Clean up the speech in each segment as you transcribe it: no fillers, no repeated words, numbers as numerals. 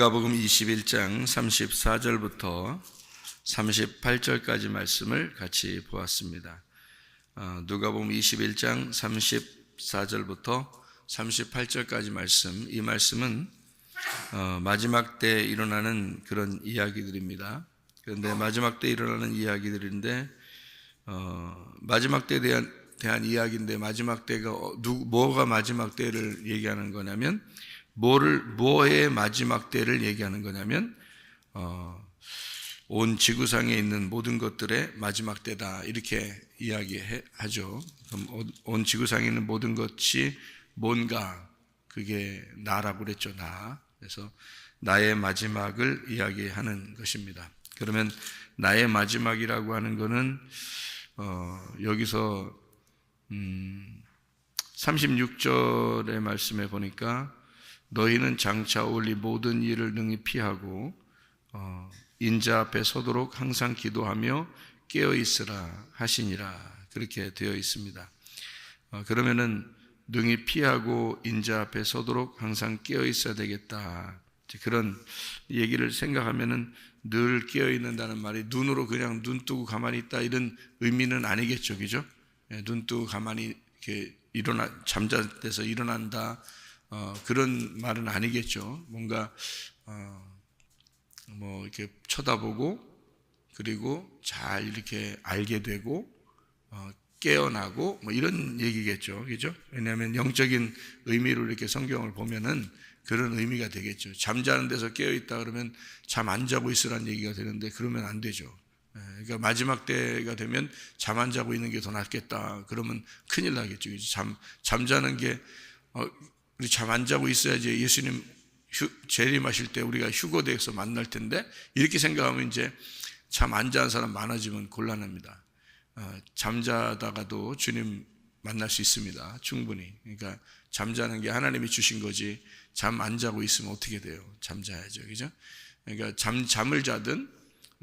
누가복음 21장 34절부터 38절까지 말씀을 같이 보았습니다. 누가복음 21장 34절부터 38절까지 말씀, 이 말씀은 마지막 때 일어나는 그런 이야기들입니다. 그런데 마지막 때 일어나는 이야기들인데 마지막 때에 대한 이야기인데, 마지막 때가 뭐가 마지막 때를 얘기하는 거냐면, 뭐의 마지막 때를 얘기하는 거냐면 온 지구상에 있는 모든 것들의 마지막 때다, 이렇게 이야기하죠. 그럼 온 지구상에 있는 모든 것이 뭔가, 그게 나라고 그랬죠. 그래서 나의 마지막을 이야기하는 것입니다. 그러면 나의 마지막이라고 하는 거는 여기서 36절의 말씀에 보니까, 너희는 장차 올 이 모든 일을 능히 피하고 인자 앞에 서도록 항상 기도하며 깨어 있으라 하시니라, 그렇게 되어 있습니다. 그러면은 능히 피하고 인자 앞에 서도록 항상 깨어 있어야 되겠다, 그런 얘기를 생각하면은 늘 깨어 있는다는 말이 눈으로 그냥 눈 뜨고 가만히 있다, 이런 의미는 아니겠죠, 그죠? 눈 뜨고 가만히 이렇게 잠자대서 일어난다, 그런 말은 아니겠죠. 뭔가 이렇게 쳐다보고, 그리고 잘 이렇게 알게 되고 깨어나고 이런 얘기겠죠, 그죠? 왜냐하면 영적인 의미로 이렇게 성경을 보면은 그런 의미가 되겠죠. 잠자는 데서 깨어 있다 그러면 잠 안 자고 있으라는 얘기가 되는데, 그러면 안 되죠. 그러니까 마지막 때가 되면 잠 안 자고 있는 게 더 낫겠다, 그러면 큰일 나겠죠. 잠자는 게 우리 잠 안 자고 있어야지 예수님 재림하실 때 우리가 휴거대에서 만날 텐데, 이렇게 생각하면 이제 잠 안 자는 사람 많아지면 곤란합니다. 잠자다가도 주님 만날 수 있습니다, 충분히. 그러니까 잠자는 게 하나님이 주신 거지, 잠 안 자고 있으면 어떻게 돼요? 잠자야죠, 그죠? 그러니까 잠을 자든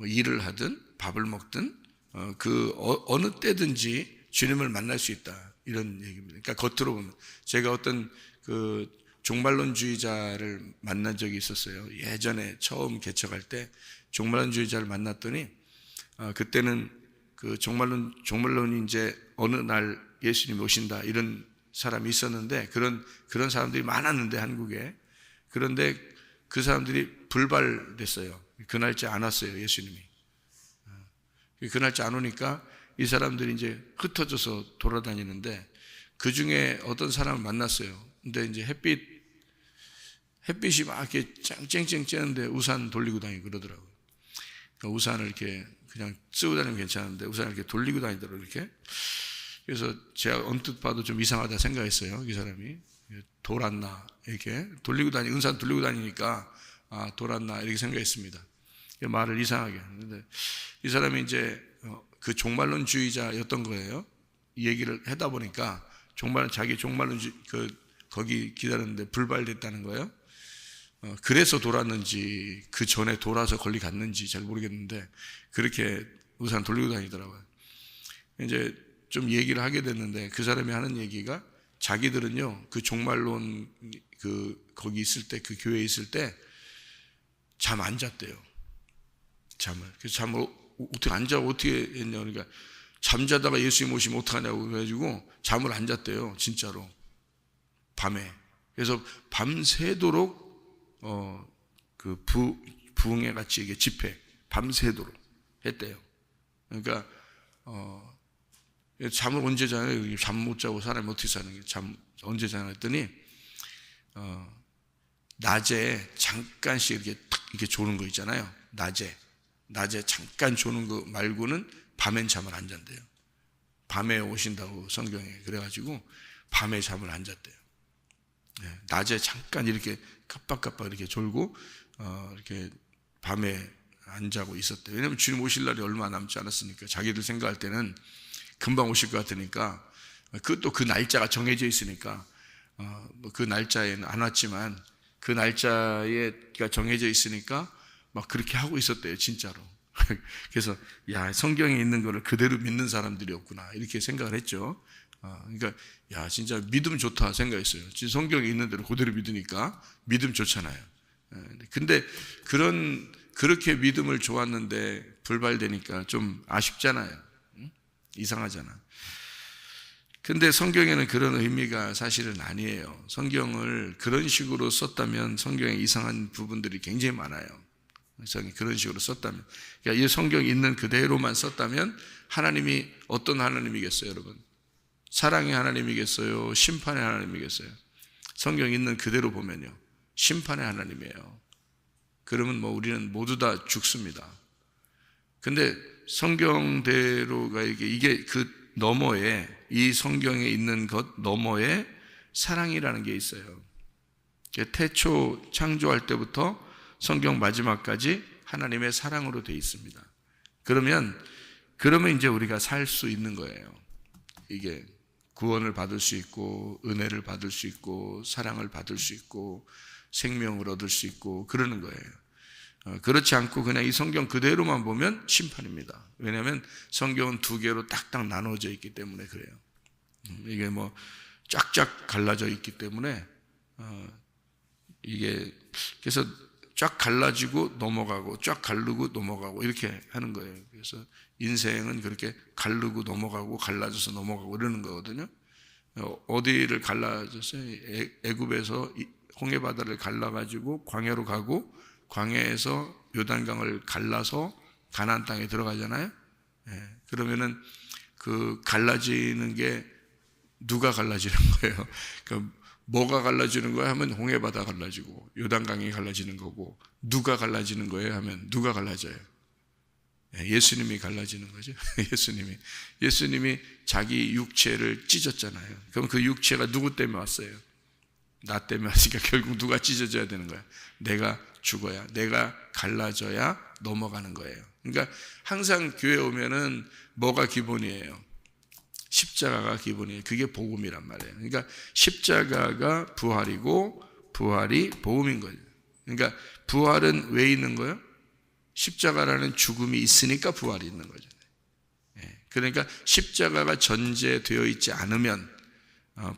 일을 하든 밥을 먹든 어느 때든지 주님을 만날 수 있다, 이런 얘기입니다. 그러니까 겉으로 보면, 제가 어떤 그 종말론주의자를 만난 적이 있었어요. 예전에 처음 개척할 때 종말론주의자를 만났더니 그때는 그 종말론이 이제 어느 날 예수님이 오신다, 이런 사람이 있었는데, 그런 사람들이 많았는데, 한국에. 그런데 그 사람들이 불발됐어요. 그 날짜 안 왔어요, 예수님이. 그 날짜 안 오니까 이 사람들이 이제 흩어져서 돌아다니는데, 그 중에 어떤 사람을 만났어요. 근데 이제 햇빛이 막 이렇게 쨍쨍 쬐는데 우산 돌리고 다니고 그러더라고요. 그러니까 우산을 이렇게 그냥 쓰고 다니면 괜찮은데 우산을 이렇게 돌리고 다니더라고요, 이렇게. 그래서 제가 언뜻 봐도 좀 이상하다 생각했어요, 이 사람이. 돌았나, 이렇게 우산 돌리고 다니니까 돌았나, 이렇게 생각했습니다. 말을 이상하게 하는데, 이 사람이 이제 그 종말론주의자였던 거예요. 이 얘기를 하다 보니까 자기 종말론주의 거기 기다렸는데 불발됐다는 거예요. 그래서 돌았는지 그 전에 돌아서 거기 갔는지 잘 모르겠는데, 그렇게 우산 돌리고 다니더라고요. 이제 좀 얘기를 하게 됐는데, 그 사람이 하는 얘기가, 자기들은요 그 종말론 거기 있을 때, 그 교회에 있을 때 잠 안 잤대요, 잠을. 그래서 잠을 어떻게 안 자고 어떻게 했냐, 그러니까 잠자다가 예수님 오시면 어떡하냐고 그래가지고 잠을 안 잤대요, 진짜로, 밤에. 그래서 밤새도록 부흥회 같이 이게 집회 밤새도록 했대요. 그러니까 잠을 언제 자요? 잠 못 자고 사람이 어떻게 사는 게, 잠 언제 자냐 했더니 낮에 잠깐씩 이렇게 조는 거 있잖아요. 낮에 잠깐 조는 거 말고는 밤엔 잠을 안 잔대요. 밤에 오신다고 성경에 그래가지고 밤에 잠을 안 잤대요. 낮에 잠깐 이렇게 깜빡깜빡 이렇게 졸고 이렇게 밤에 안 자고 있었대요. 왜냐하면 주님 오실 날이 얼마 남지 않았으니까, 자기들 생각할 때는 금방 오실 것 같으니까, 그것도 그 날짜가 정해져 있으니까, 그 날짜에는 안 왔지만 그 날짜가 정해져 있으니까 막 그렇게 하고 있었대요, 진짜로. 그래서 성경에 있는 거를 그대로 믿는 사람들이었구나, 이렇게 생각을 했죠. 그러니까 진짜 믿음 좋다 생각했어요. 진짜 성경에 있는 대로 그대로 믿으니까 믿음 좋잖아요. 근데 그렇게 믿음을 좋았는데 불발되니까 좀 아쉽잖아요. 이상하잖아. 근데 성경에는 그런 의미가 사실은 아니에요. 성경을 그런 식으로 썼다면 성경에 이상한 부분들이 굉장히 많아요. 그런 식으로 썼다면, 그러니까 이 성경 있는 그대로만 썼다면 하나님이 어떤 하나님이겠어요, 여러분? 사랑의 하나님이겠어요? 심판의 하나님이겠어요? 성경 있는 그대로 보면요, 심판의 하나님이에요. 그러면 우리는 모두 다 죽습니다. 근데 성경대로가 이게 그 너머에, 이 성경에 있는 것 너머에 사랑이라는 게 있어요. 태초 창조할 때부터 성경 마지막까지 하나님의 사랑으로 되어 있습니다. 그러면 이제 우리가 살 수 있는 거예요. 이게 구원을 받을 수 있고, 은혜를 받을 수 있고, 사랑을 받을 수 있고, 생명을 얻을 수 있고, 그러는 거예요. 그렇지 않고 그냥 이 성경 그대로만 보면 심판입니다. 왜냐하면 성경은 두 개로 딱딱 나눠져 있기 때문에 그래요. 이게 쫙쫙 갈라져 있기 때문에 이게 그래서 쫙 갈라지고 넘어가고 쫙 갈르고 넘어가고 이렇게 하는 거예요. 그래서 인생은 그렇게 갈르고 넘어가고 갈라져서 넘어가고 이러는 거거든요. 어디를 갈라졌어요? 애굽에서 홍해바다를 갈라가지고 광야로 가고, 광야에서 요단강을 갈라서 가나안 땅에 들어가잖아요. 그러면은 그 갈라지는 게 누가 갈라지는 거예요? 그러니까 뭐가 갈라지는 거야 하면 홍해바다 갈라지고 요단강이 갈라지는 거고, 누가 갈라지는 거예요 하면 누가 갈라져요? 예수님이 갈라지는 거죠. 예수님이 자기 육체를 찢었잖아요. 그럼 그 육체가 누구 때문에 왔어요? 나 때문에 왔으니까 결국 누가 찢어져야 되는 거야? 내가 죽어야, 내가 갈라져야 넘어가는 거예요. 그러니까 항상 교회 오면은 뭐가 기본이에요? 십자가가 기본이에요. 그게 복음이란 말이에요. 그러니까 십자가가 부활이고 부활이 복음인 거죠. 그러니까 부활은 왜 있는 거예요? 십자가라는 죽음이 있으니까 부활이 있는 거죠. 그러니까 십자가가 전제되어 있지 않으면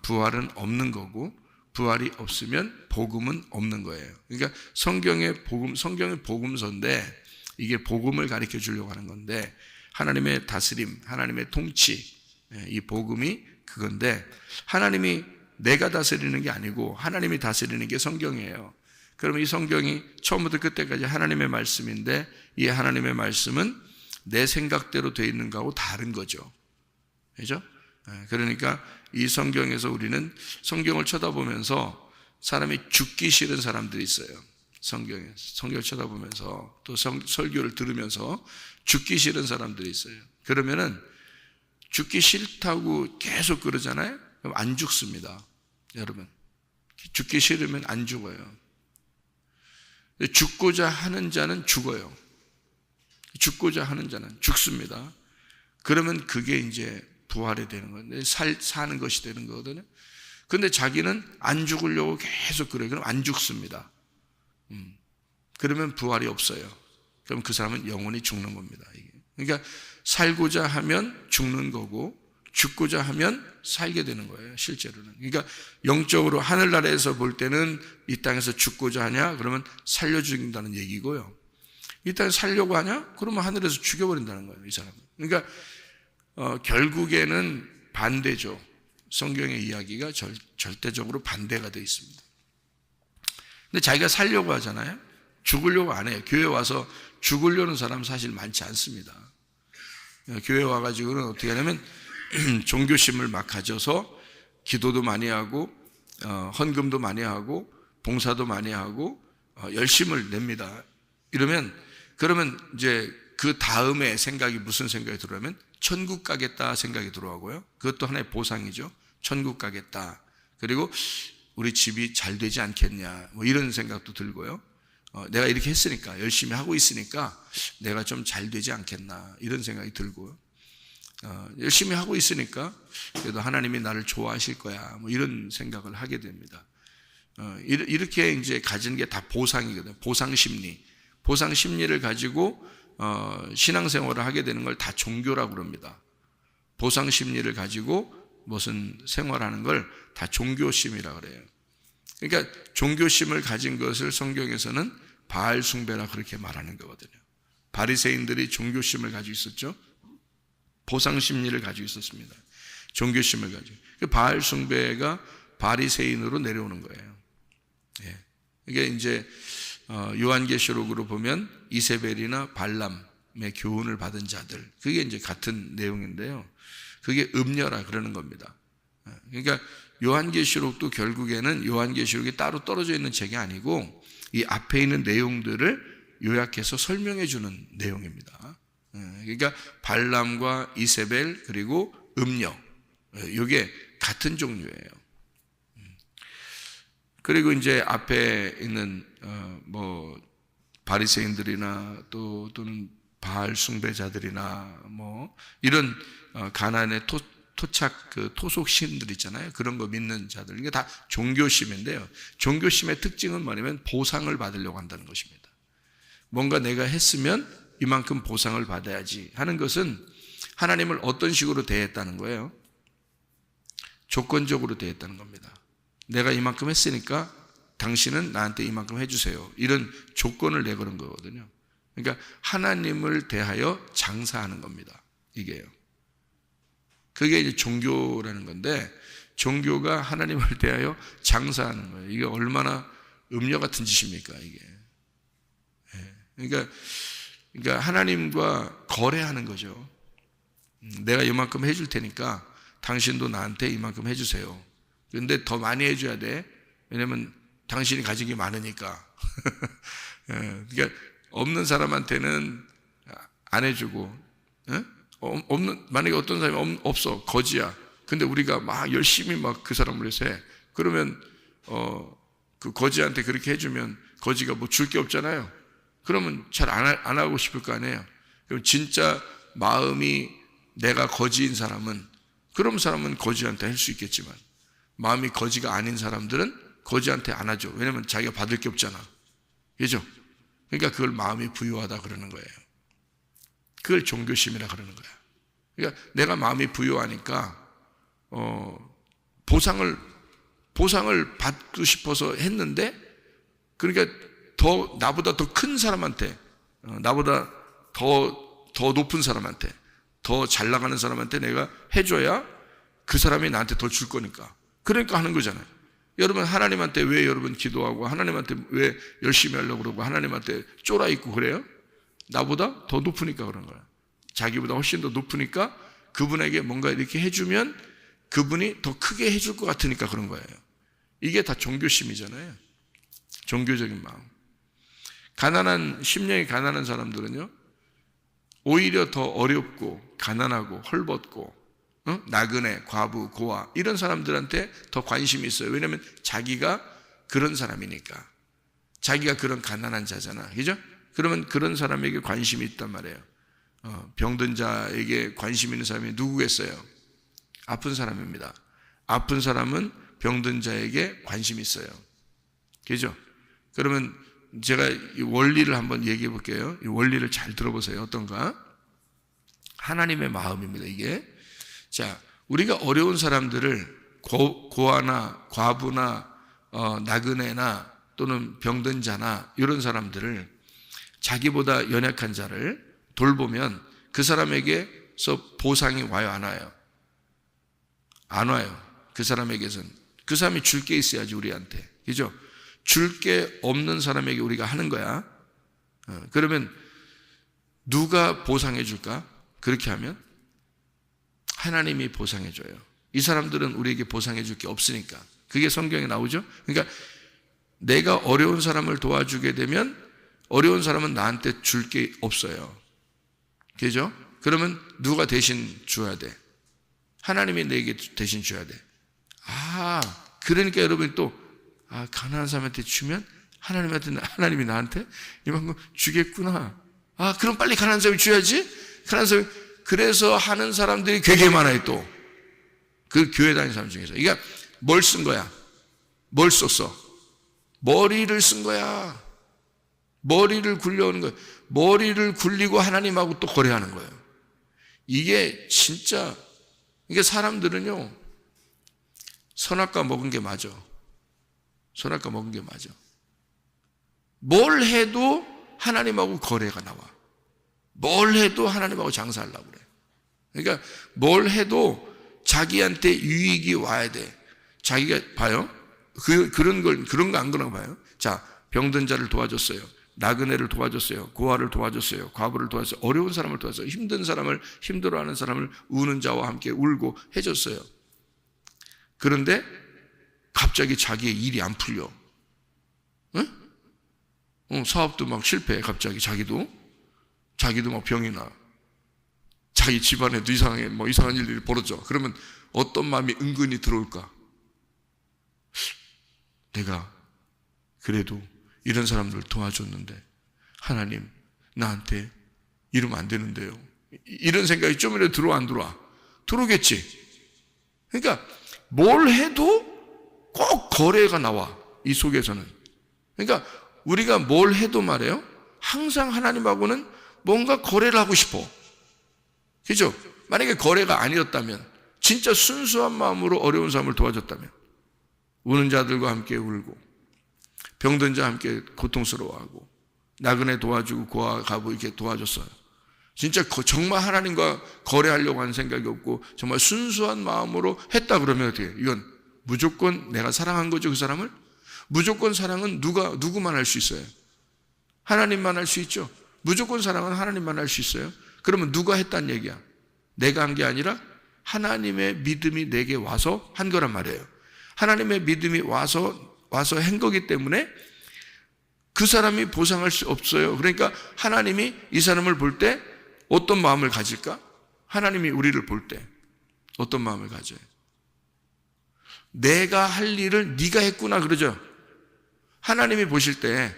부활은 없는 거고, 부활이 없으면 복음은 없는 거예요. 그러니까 성경의 복음서인데, 이게 복음을 가르쳐 주려고 하는 건데, 하나님의 다스림, 하나님의 통치, 이 복음이 그건데, 하나님이 내가 다스리는 게 아니고 하나님이 다스리는 게 성경이에요. 그러면 이 성경이 처음부터 끝까지 하나님의 말씀인데, 이 하나님의 말씀은 내 생각대로 되어 있는 거하고 다른 거죠. 그죠? 그러니까 이 성경에서 우리는 성경을 쳐다보면서 사람이 죽기 싫은 사람들이 있어요. 성경을 쳐다보면서 또 설교를 들으면서 죽기 싫은 사람들이 있어요. 그러면은 죽기 싫다고 계속 그러잖아요. 그럼 안 죽습니다. 여러분, 죽기 싫으면 안 죽어요. 죽고자 하는 자는 죽어요. 죽고자 하는 자는 죽습니다. 그러면 그게 이제 부활이 되는 건데, 사는 것이 되는 거거든요. 근데 자기는 안 죽으려고 계속 그래요. 그럼 안 죽습니다. 그러면 부활이 없어요. 그럼 그 사람은 영원히 죽는 겁니다. 그러니까 살고자 하면 죽는 거고, 죽고자 하면 살게 되는 거예요, 실제로는. 그러니까 영적으로 하늘나라에서 볼 때는 이 땅에서 죽고자 하냐? 그러면 살려 죽인다는 얘기고요. 이 땅에 살려고 하냐? 그러면 하늘에서 죽여버린다는 거예요, 이 사람은. 그러니까 결국에는 반대죠. 성경의 이야기가 절대적으로 반대가 되어 있습니다. 근데 자기가 살려고 하잖아요. 죽으려고 안 해요. 교회 와서 죽으려는 사람 사실 많지 않습니다. 교회 와가지고는 어떻게 하냐면 종교심을 막 가져서 기도도 많이 하고 헌금도 많이 하고 봉사도 많이 하고 열심을 냅니다. 그러면 이제 그 다음에 생각이 무슨 생각이 들어오면 천국 가겠다 생각이 들어오고요. 그것도 하나의 보상이죠. 천국 가겠다. 그리고 우리 집이 잘 되지 않겠냐, 이런 생각도 들고요. 내가 이렇게 했으니까, 열심히 하고 있으니까 내가 좀 잘 되지 않겠나, 이런 생각이 들고요. 열심히 하고 있으니까 그래도 하나님이 나를 좋아하실 거야, 이런 생각을 하게 됩니다. 이렇게 이제 가진 게 다 보상이거든요. 보상 심리를 가지고 신앙생활을 하게 되는 걸 다 종교라고 그럽니다. 보상 심리를 가지고 무슨 생활하는 걸 다 종교심이라고 그래요. 그러니까 종교심을 가진 것을 성경에서는 바알 숭배라 그렇게 말하는 거거든요. 바리새인들이 종교심을 가지고 있었죠. 보상 심리를 가지고 있었습니다. 종교심을 가지고. 그 바알 숭배가 바리새인으로 내려오는 거예요. 예. 이게 이제 요한계시록으로 보면 이세벨이나 발람의 교훈을 받은 자들, 그게 이제 같은 내용인데요. 그게 음녀라 그러는 겁니다. 그러니까 요한계시록도 결국에는 요한계시록이 따로 떨어져 있는 책이 아니고 이 앞에 있는 내용들을 요약해서 설명해 주는 내용입니다. 그러니까 발람과 이세벨 그리고 음녀, 이게 같은 종류예요. 그리고 이제 앞에 있는 뭐 바리새인들이나 또는 바알 숭배자들이나 뭐 이런 가나안의 토착 그 토속 신들 있잖아요. 그런 거 믿는 자들, 이게 다 종교심인데요. 종교심의 특징은 뭐냐면 보상을 받으려고 한다는 것입니다. 뭔가 내가 했으면 이만큼 보상을 받아야지 하는 것은 하나님을 어떤 식으로 대했다는 거예요? 조건적으로 대했다는 겁니다. 내가 이만큼 했으니까 당신은 나한테 이만큼 해주세요. 이런 조건을 내걸은 거거든요. 그러니까 하나님을 대하여 장사하는 겁니다. 이게요. 그게 이제 종교라는 건데, 종교가 하나님을 대하여 장사하는 거예요. 이게 얼마나 음녀 같은 짓입니까, 이게. 그러니까 하나님과 거래하는 거죠. 내가 이만큼 해줄 테니까 당신도 나한테 이만큼 해주세요. 그런데 더 많이 해줘야 돼. 왜냐면 당신이 가진 게 많으니까. 그러니까 없는 사람한테는 안 해주고, 만약에 어떤 사람이 없어, 거지야. 근데 우리가 막 열심히 막 그 사람을 해서 해. 그러면 그 거지한테 그렇게 해주면 거지가 뭐 줄 게 없잖아요. 그러면 잘 안 하고 싶을 거 아니에요. 그럼 진짜 마음이 내가 거지인 사람은, 그런 사람은 거지한테 할 수 있겠지만, 마음이 거지가 아닌 사람들은 거지한테 안 하죠. 왜냐면 자기가 받을 게 없잖아. 그죠? 그러니까 그걸 마음이 부유하다 그러는 거예요. 그걸 종교심이라 그러는 거예요. 그러니까 내가 마음이 부유하니까 보상을 받고 싶어서 했는데, 그러니까 나보다 더 큰 사람한테, 나보다 더 높은 사람한테, 더 잘 나가는 사람한테 내가 해줘야 그 사람이 나한테 더 줄 거니까. 그러니까 하는 거잖아요. 여러분, 하나님한테 왜 여러분 기도하고, 하나님한테 왜 열심히 하려고 그러고, 하나님한테 쫄아 있고 그래요? 나보다 더 높으니까 그런 거야. 자기보다 훨씬 더 높으니까 그분에게 뭔가 이렇게 해주면 그분이 더 크게 해줄 것 같으니까 그런 거예요. 이게 다 종교심이잖아요. 종교적인 마음. 심령이 가난한 사람들은요, 오히려 더 어렵고 가난하고 헐벗고 나그네, 과부, 고아 이런 사람들한테 더 관심이 있어요. 왜냐하면 자기가 그런 사람이니까. 자기가 그런 가난한 자잖아. 그죠? 그러면 그런 사람에게 관심이 있단 말이에요. 병든 자에게 관심 있는 사람이 누구겠어요? 아픈 사람입니다. 아픈 사람은 병든 자에게 관심이 있어요. 그죠? 그러면 제가 이 원리를 한번 얘기해 볼게요. 이 원리를 잘 들어보세요. 어떤가? 하나님의 마음입니다, 이게. 자, 우리가 어려운 사람들을 고아나 과부나 나그네나 또는 병든 자나 이런 사람들을, 자기보다 연약한 자를 돌보면 그 사람에게서 보상이 와요, 안 와요? 안 와요. 그 사람에게선. 그 사람이 줄 게 있어야지 우리한테. 그죠? 줄 게 없는 사람에게 우리가 하는 거야. 그러면 누가 보상해 줄까? 그렇게 하면 하나님이 보상해 줘요. 이 사람들은 우리에게 보상해 줄 게 없으니까. 그게 성경에 나오죠? 그러니까 내가 어려운 사람을 도와주게 되면 어려운 사람은 나한테 줄 게 없어요. 그죠? 그러면 누가 대신 줘야 돼? 하나님이 내게 대신 줘야 돼. 그러니까 여러분이 또 가난한 사람한테 주면 하나님이 나한테 이만큼 주겠구나. 그럼 빨리 가난한 사람이 줘야지. 가난한 사람이. 그래서 하는 사람들이 되게 많아요, 또. 그 교회 다니는 사람 중에서. 그러니까 뭘 쓴 거야? 뭘 썼어? 머리를 쓴 거야. 머리를 굴려오는 거예요. 머리를 굴리고 하나님하고 또 거래하는 거예요. 이게 진짜, 이게 사람들은요, 선악과 먹은 게 맞아. 선악과 먹은 게 맞아. 뭘 해도 하나님하고 거래가 나와. 뭘 해도 하나님하고 장사하려고 그래. 그러니까 뭘 해도 자기한테 유익이 와야 돼. 자기가 봐요. 그런 거 안 그런 거 봐요. 자, 병든 자를 도와줬어요. 나그네를 도와줬어요. 고아를 도와줬어요. 과부를 도와줬어요. 어려운 사람을 도와줬어요. 힘든 사람을, 힘들어하는 사람을 우는 자와 함께 울고 해줬어요. 그런데 갑자기 자기의 일이 안 풀려. 응? 사업도 막 실패해. 갑자기 자기도 막 병이 나. 자기 집안에도 이상한 일들이 벌어져. 그러면 어떤 마음이 은근히 들어올까? 내가 그래도 이런 사람들 도와줬는데 하나님 나한테 이러면 안 되는데요. 이런 생각이 좀이라도 들어와 안 들어와? 들어오겠지. 그러니까 뭘 해도 꼭 거래가 나와. 이 속에서는. 그러니까 우리가 뭘 해도 말이에요. 항상 하나님하고는 뭔가 거래를 하고 싶어. 그죠? 만약에 거래가 아니었다면, 진짜 순수한 마음으로 어려운 사람을 도와줬다면, 우는 자들과 함께 울고 병든 자와 함께 고통스러워하고 나그네 도와주고 고아 가부 이렇게 도와줬어요. 진짜 정말 하나님과 거래하려고 하는 생각이 없고 정말 순수한 마음으로 했다 그러면 어떻게 해요? 이건 무조건 내가 사랑한 거죠. 그 사람을? 무조건 사랑은 누구만 할 수 있어요? 하나님만 할 수 있죠. 무조건 사랑은 하나님만 할 수 있어요. 그러면 누가 했단 얘기야? 내가 한 게 아니라 하나님의 믿음이 내게 와서 한 거란 말이에요. 하나님의 믿음이 와서 한 거기 때문에 그 사람이 보상할 수 없어요. 그러니까 하나님이 이 사람을 볼 때 어떤 마음을 가질까? 하나님이 우리를 볼 때 어떤 마음을 가져요? 내가 할 일을 네가 했구나 그러죠. 하나님이 보실 때,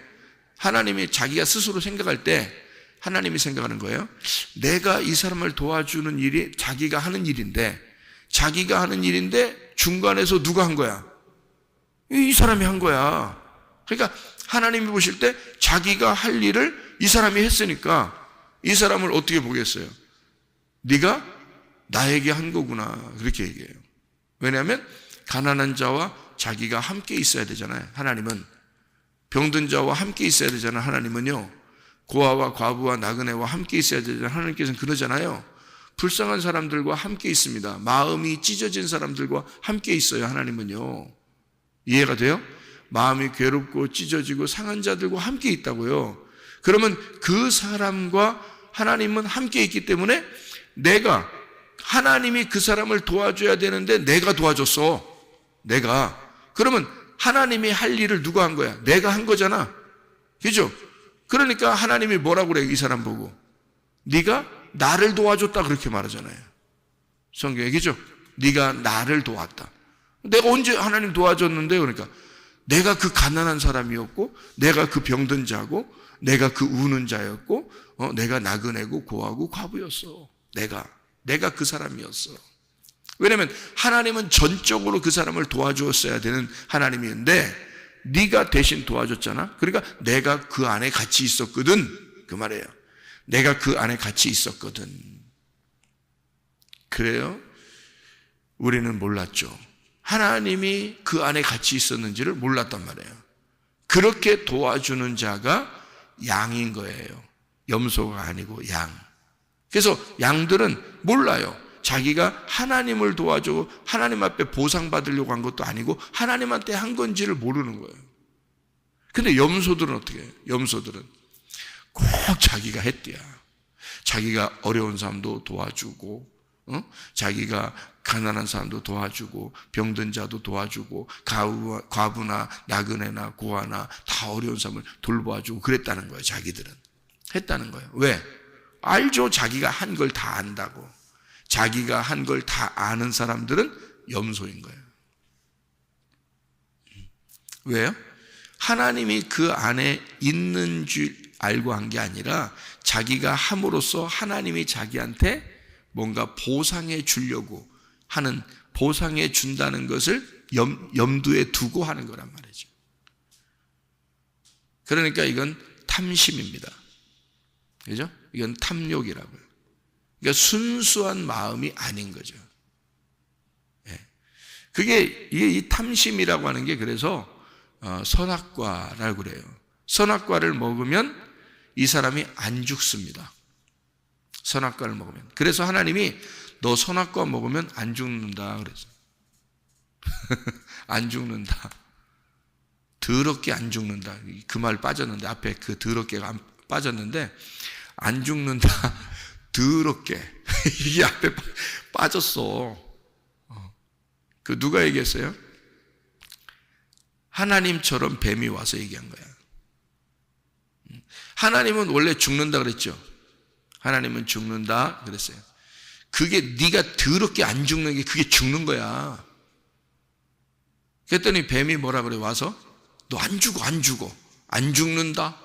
하나님이 자기가 스스로 생각할 때 하나님이 생각하는 거예요. 내가 이 사람을 도와주는 일이 자기가 하는 일인데 중간에서 누가 한 거야? 이 사람이 한 거야. 그러니까 하나님이 보실 때 자기가 할 일을 이 사람이 했으니까 이 사람을 어떻게 보겠어요? 네가 나에게 한 거구나 그렇게 얘기해요. 왜냐하면 가난한 자와 자기가 함께 있어야 되잖아요. 하나님은 병든 자와 함께 있어야 되잖아요. 하나님은요. 고아와 과부와 나그네와 함께 있어야 되잖아요. 하나님께서는 그러잖아요. 불쌍한 사람들과 함께 있습니다. 마음이 찢어진 사람들과 함께 있어요. 하나님은요. 이해가 돼요? 마음이 괴롭고 찢어지고 상한 자들과 함께 있다고요. 그러면 그 사람과 하나님은 함께 있기 때문에 하나님이 그 사람을 도와줘야 되는데 내가 도와줬어. 그러면 하나님이 할 일을 누가 한 거야? 내가 한 거잖아. 그죠? 그러니까 하나님이 뭐라고 그래? 이 사람 보고. 네가 나를 도와줬다 그렇게 말하잖아요. 성경에 그죠? 네가 나를 도왔다. 내가 언제 하나님 도와줬는데? 그러니까 내가 그 가난한 사람이었고 내가 그 병든 자고 내가 그 우는 자였고 내가 나그네고 고아고 과부였어. 내가 그 사람이었어. 왜냐하면 하나님은 전적으로 그 사람을 도와주었어야 되는 하나님인데 네가 대신 도와줬잖아. 그러니까 내가 그 안에 같이 있었거든 그 말이에요. 내가 그 안에 같이 있었거든. 그래요? 우리는 몰랐죠. 하나님이 그 안에 같이 있었는지를 몰랐단 말이에요. 그렇게 도와주는 자가 양인 거예요. 염소가 아니고 양. 그래서 양들은 몰라요. 자기가 하나님을 도와주고 하나님 앞에 보상받으려고 한 것도 아니고 하나님한테 한 건지를 모르는 거예요. 근데 염소들은 어떻게 해요? 염소들은 꼭 자기가 했대야. 자기가 어려운 사람도 도와주고 자기가 가난한 사람도 도와주고 병든 자도 도와주고 과부나 나그네나 고아나 다 어려운 사람을 돌봐주고 그랬다는 거예요. 자기들은 했다는 거예요. 왜? 알죠. 자기가 한 걸 다 안다고. 자기가 한 걸 다 아는 사람들은 염소인 거예요. 왜요? 하나님이 그 안에 있는 줄 알고 한 게 아니라 자기가 함으로써 하나님이 자기한테 뭔가 보상해 주려고 하는, 보상해 준다는 것을 염두에 두고 하는 거란 말이죠. 그러니까 이건 탐심입니다. 그죠? 이건 탐욕이라고요. 그러니까 순수한 마음이 아닌 거죠. 그게 이 탐심이라고 하는 게 그래서 선악과라고 그래요. 선악과를 먹으면 이 사람이 안 죽습니다. 선악과를 먹으면. 그래서 하나님이 너 선악과 먹으면 안 죽는다 그랬어요. 안 죽는다. 더럽게 안 죽는다. 그 말 빠졌는데, 앞에 그 더럽게가 빠졌는데, 안 죽는다. 더럽게. 이게 앞에 빠졌어. 그 누가 얘기했어요? 하나님처럼 뱀이 와서 얘기한 거야. 하나님은 원래 죽는다 그랬죠. 하나님은 죽는다 그랬어요. 그게 네가 더럽게 안 죽는 게 그게 죽는 거야. 그랬더니 뱀이 뭐라 그래 와서 너 안 죽어 안 죽어 안 죽는다.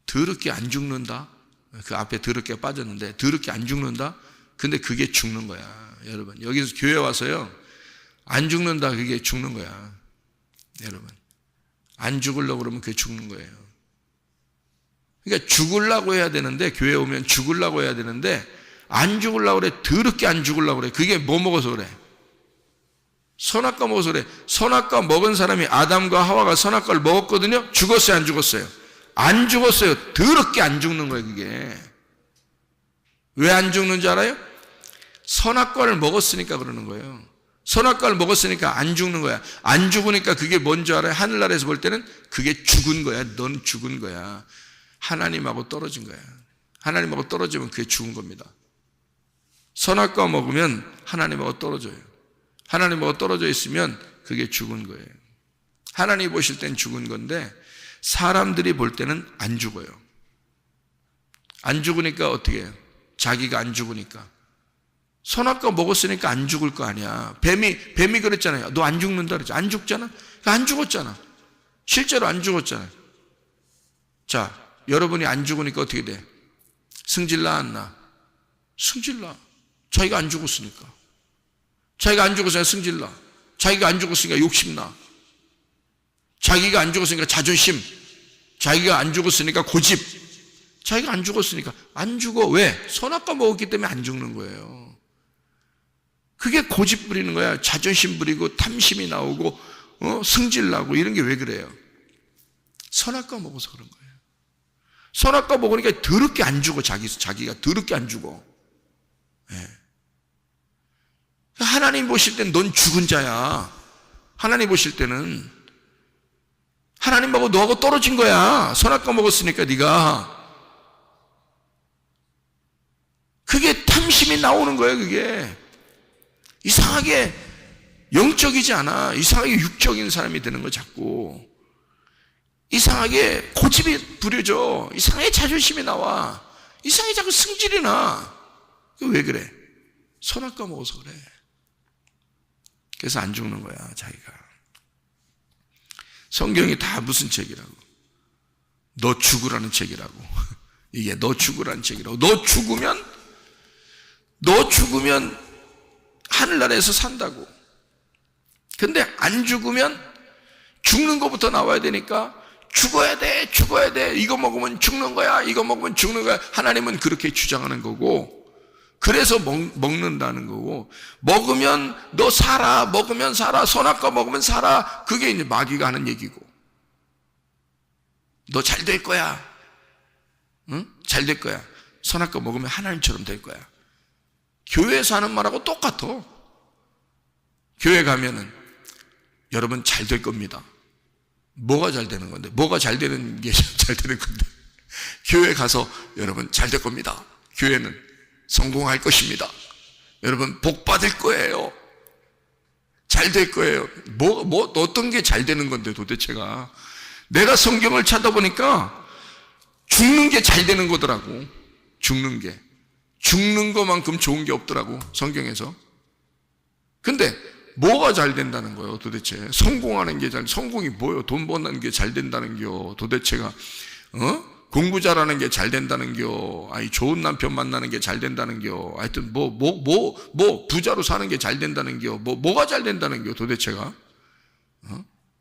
더럽게 안 죽는다. 그 앞에 더럽게 빠졌는데 더럽게 안 죽는다. 근데 그게 죽는 거야. 여러분 여기서 교회 와서요 안 죽는다 그게 죽는 거야. 여러분 안 죽으려고 그러면 그게 죽는 거예요. 그러니까 죽으려고 해야 되는데 교회 오면 죽으려고 해야 되는데 안 죽으려고 그래. 더럽게 안 죽으려고 그래. 그게 뭐 먹어서 그래? 선악과 먹어서 그래. 선악과 먹은 사람이 아담과 하와가 선악과를 먹었거든요. 죽었어요 안 죽었어요? 안 죽었어요. 더럽게 안 죽는 거예요 그게. 왜 안 죽는 줄 알아요? 선악과를 먹었으니까 그러는 거예요. 선악과를 먹었으니까 안 죽는 거야. 안 죽으니까 그게 뭔지 알아요? 하늘나라에서 볼 때는 그게 죽은 거야. 넌 죽은 거야. 하나님하고 떨어진 거야. 하나님하고 떨어지면 그게 죽은 겁니다. 선악과 먹으면 하나님하고 떨어져요. 하나님하고 떨어져 있으면 그게 죽은 거예요. 하나님 보실 땐 죽은 건데 사람들이 볼 때는 안 죽어요. 안 죽으니까 어떻게 해요? 자기가 안 죽으니까. 선악과 먹었으니까 안 죽을 거 아니야. 뱀이 그랬잖아요. 너 안 죽는다 그랬죠. 안 죽잖아. 안 죽었잖아. 실제로 안 죽었잖아요. 자, 여러분이 안 죽으니까 어떻게 돼? 승질나 안 나? 승질나. 자기가 안 죽었으니까. 자기가 안 죽었으니까 승질나. 자기가 안 죽었으니까 욕심나. 자기가 안 죽었으니까 자존심. 자기가 안 죽었으니까 고집. 자기가 안 죽었으니까 안 죽어. 왜? 선악과 먹었기 때문에 안 죽는 거예요. 그게 고집 부리는 거야. 자존심 부리고 탐심이 나오고 승질 나고 이런 게 왜 그래요? 선악과 먹어서 그런 거예요. 선악과 먹으니까 더럽게 안 죽어. 자기가 더럽게 안 죽어. 네. 하나님 보실 때는 넌 죽은 자야. 하나님 보실 때는 하나님하고 너하고 떨어진 거야. 선악과 먹었으니까 네가. 그게 탐심이 나오는 거예요. 그게 이상하게 영적이지 않아. 이상하게 육적인 사람이 되는 거 자꾸. 이상하게 고집이 부려져. 이상하게 자존심이 나와. 이상하게 자꾸 승질이 나. 왜 그래? 선악과 먹어서 그래. 그래서 안 죽는 거야 자기가. 성경이 다 무슨 책이라고? 너 죽으라는 책이라고. 이게 너 죽으라는 책이라고. 너 죽으면 하늘나라에서 산다고. 근데 안 죽으면 죽는 것부터 나와야 되니까 죽어야 돼. 이거 먹으면 죽는 거야. 이거 먹으면 죽는 거야. 하나님은 그렇게 주장하는 거고, 그래서 먹는다는 거고, 먹으면 너 살아. 먹으면 살아. 선악과 먹으면 살아. 그게 이제 마귀가 하는 얘기고, 너 잘 될 거야. 응? 잘 될 거야. 선악과 먹으면 하나님처럼 될 거야. 교회에서 하는 말하고 똑같아. 교회 가면은 여러분 잘 될 겁니다. 뭐가 잘 되는 건데? 뭐가 잘 되는 게 잘 되는 건데? 교회 가서 여러분 잘 될 겁니다. 교회는 성공할 것입니다. 여러분 복 받을 거예요. 잘 될 거예요. 어떤 게 잘 되는 건데 도대체가? 내가 성경을 찾아보니까 죽는 게 잘 되는 거더라고. 죽는 것만큼 좋은 게 없더라고 성경에서. 근데 뭐가 잘 된다는 거예요 도대체? 성공하는 게 성공이 뭐예요? 돈 버는 게 잘 된다는 겨 도대체가? 공부 잘하는 게 잘 된다는 겨? 아니 좋은 남편 만나는 게 잘 된다는 겨? 하여튼 부자로 사는 게 잘 된다는 겨? 뭐가 잘 된다는 겨 도대체가?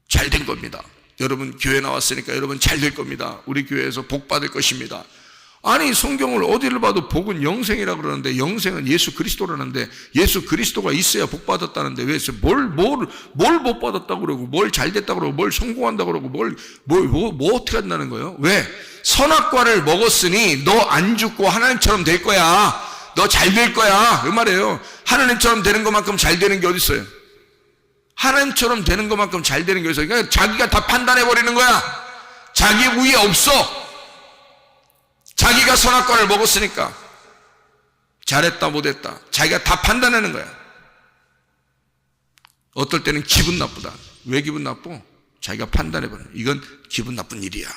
잘 된 겁니다. 여러분 교회 나왔으니까 여러분 잘 될 겁니다. 우리 교회에서 복 받을 것입니다. 아니 성경을 어디를 봐도 복은 영생이라고 그러는데 영생은 예수 그리스도라는데 예수 그리스도가 있어야 복 받았다는데 왜 뭘 못 받았다고 그러고 뭘 잘 됐다고 그러고 뭘 성공한다고 그러고 뭐 어떻게 한다는 거예요? 왜? 선악과를 먹었으니 너 안 죽고 하나님처럼 될 거야. 너 잘 될 거야. 그 말이에요. 하나님처럼 되는 것만큼 잘 되는 게 어디 있어요? 하나님처럼 되는 것만큼 잘 되는 게 어디 있어요? 그러니까 자기가 다 판단해 버리는 거야. 자기 위에 없어. 자기가 선악과를 먹었으니까 잘했다 못했다 자기가 다 판단하는 거야. 어떨 때는 기분 나쁘다. 왜 기분 나빠? 자기가 판단해버려. 이건 기분 나쁜 일이야.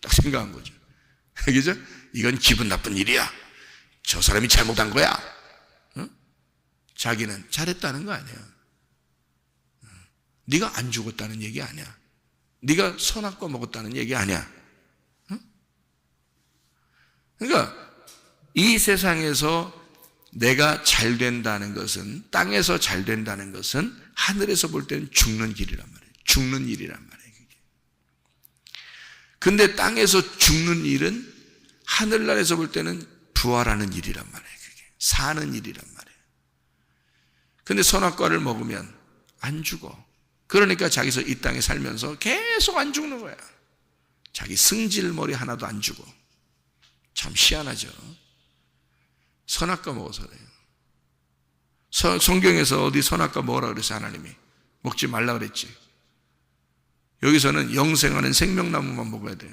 딱 생각한 거죠. 그죠? 이건 기분 나쁜 일이야. 저 사람이 잘못한 거야. 어? 자기는 잘했다는 거 아니야. 네가 안 죽었다는 얘기 아니야. 네가 선악과 먹었다는 얘기 아니야. 그러니까 이 세상에서 내가 잘 된다는 것은, 땅에서 잘 된다는 것은 하늘에서 볼 때는 죽는 길이란 말이에요. 죽는 일이란 말이에요. 그게. 근데 땅에서 죽는 일은 하늘나라에서 볼 때는 부활하는 일이란 말이에요. 그게. 사는 일이란 말이에요. 근데 선악과를 먹으면 안 죽어. 그러니까 자기서 이 땅에 살면서 계속 안 죽는 거야. 자기 승질머리 하나도 안 죽어. 참 희한하죠. 선악과 먹어서 그래요. 성경에서 어디 선악과 먹으라 그래서 하나님이 먹지 말라 그랬지. 여기서는 영생하는 생명나무만 먹어야 돼.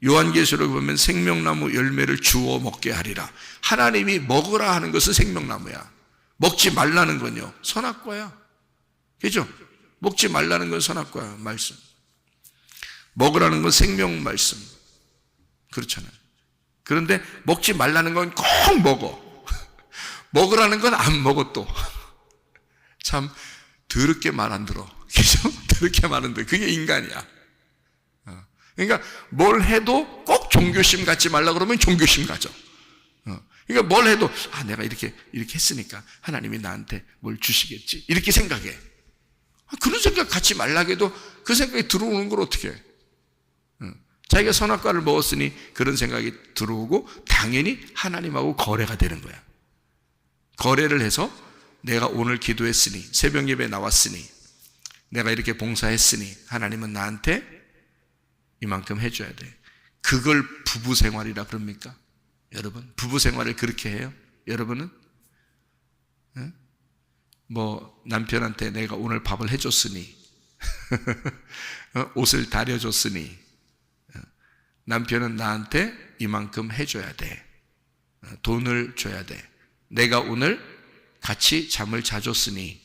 요한계시록 보면 생명나무 열매를 주워 먹게 하리라. 하나님이 먹으라 하는 것은 생명나무야. 먹지 말라는 건요 선악과야. 그죠? 먹지 말라는 건 선악과야. 말씀. 먹으라는 건 생명 말씀. 그렇잖아요. 그런데 먹지 말라는 건 꼭 먹어. 먹으라는 건 안 먹어 또. 참 더럽게 말 안 들어. 그죠? 더럽게 말 안 들어. 그게 인간이야. 그러니까 뭘 해도 꼭 종교심 갖지 말라 그러면 종교심 가져. 그러니까 뭘 해도 내가 이렇게 했으니까 하나님이 나한테 뭘 주시겠지. 이렇게 생각해. 그런 생각 갖지 말라고 해도 그 생각이 들어오는 걸 어떻게 해? 자기가 선악과를 먹었으니 그런 생각이 들어오고 당연히 하나님하고 거래가 되는 거야. 거래를 해서 내가 오늘 기도했으니 새벽 예배에 나왔으니 내가 이렇게 봉사했으니 하나님은 나한테 이만큼 해줘야 돼. 그걸 부부 생활이라 그럽니까? 여러분 부부 생활을 그렇게 해요? 여러분은? 뭐 남편한테 내가 오늘 밥을 해줬으니 옷을 다려줬으니 남편은 나한테 이만큼 해줘야 돼. 돈을 줘야 돼. 내가 오늘 같이 잠을 자줬으니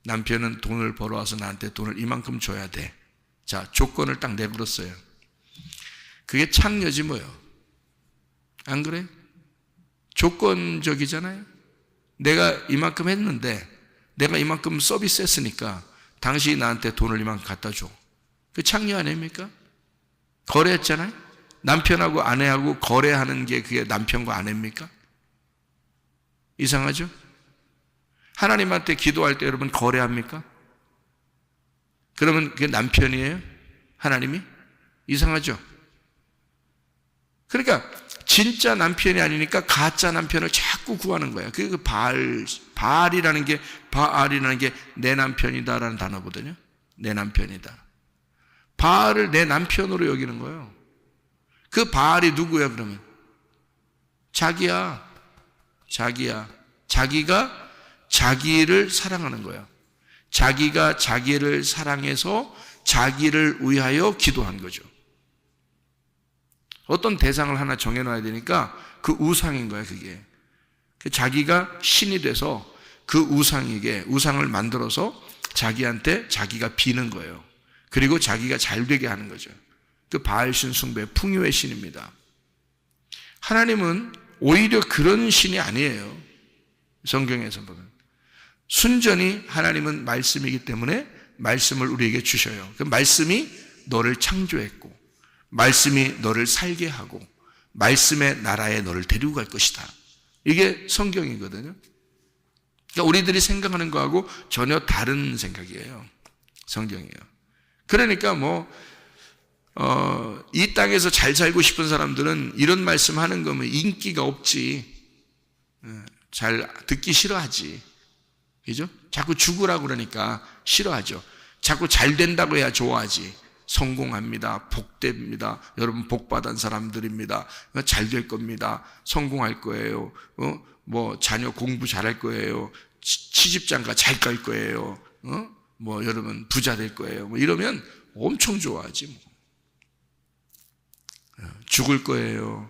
남편은 돈을 벌어와서 나한테 돈을 이만큼 줘야 돼. 자, 조건을 딱 내걸었어요. 그게 창녀지 뭐요. 안 그래? 조건적이잖아요. 내가 이만큼 했는데 내가 이만큼 서비스 했으니까 당신이 나한테 돈을 이만큼 갖다 줘. 그 창녀 아닙니까? 거래했잖아요. 남편하고 아내하고 거래하는 게 그게 남편과 아내입니까? 이상하죠? 하나님한테 기도할 때 여러분 거래합니까? 그러면 그게 남편이에요? 하나님이? 이상하죠? 그러니까 진짜 남편이 아니니까 가짜 남편을 자꾸 구하는 거야. 그게 바알이라는 게 내 남편이다라는 단어거든요. 내 남편이다. 바알을 내 남편으로 여기는 거예요. 그 바알이 누구야 그러면? 자기야. 자기가 자기를 사랑하는 거야. 자기가 자기를 사랑해서 자기를 위하여 기도한 거죠. 어떤 대상을 하나 정해놔야 되니까 그 우상인 거야 그게. 자기가 신이 돼서 그 우상을 만들어서 자기한테 자기가 비는 거예요. 그리고 자기가 잘 되게 하는 거죠. 그 바알신 숭배, 풍요의 신입니다. 하나님은 오히려 그런 신이 아니에요. 성경에서 보면 순전히 하나님은 말씀이기 때문에 말씀을 우리에게 주셔요. 그 말씀이 너를 창조했고 말씀이 너를 살게 하고 말씀의 나라에 너를 데리고 갈 것이다. 이게 성경이거든요. 그러니까 우리들이 생각하는 거하고 전혀 다른 생각이에요. 성경이에요. 그러니까 이 땅에서 잘 살고 싶은 사람들은 이런 말씀 하는 거면 인기가 없지. 잘 듣기 싫어하지. 그죠? 자꾸 죽으라고 그러니까 싫어하죠. 자꾸 잘 된다고 해야 좋아하지. 성공합니다. 복됩니다. 여러분 복받은 사람들입니다. 잘 될 겁니다. 성공할 거예요. 뭐 자녀 공부 잘할 거예요. 취직장가 잘 갈 거예요. 뭐 여러분 부자 될 거예요. 뭐 이러면 엄청 좋아하지. 뭐. 죽을 거예요.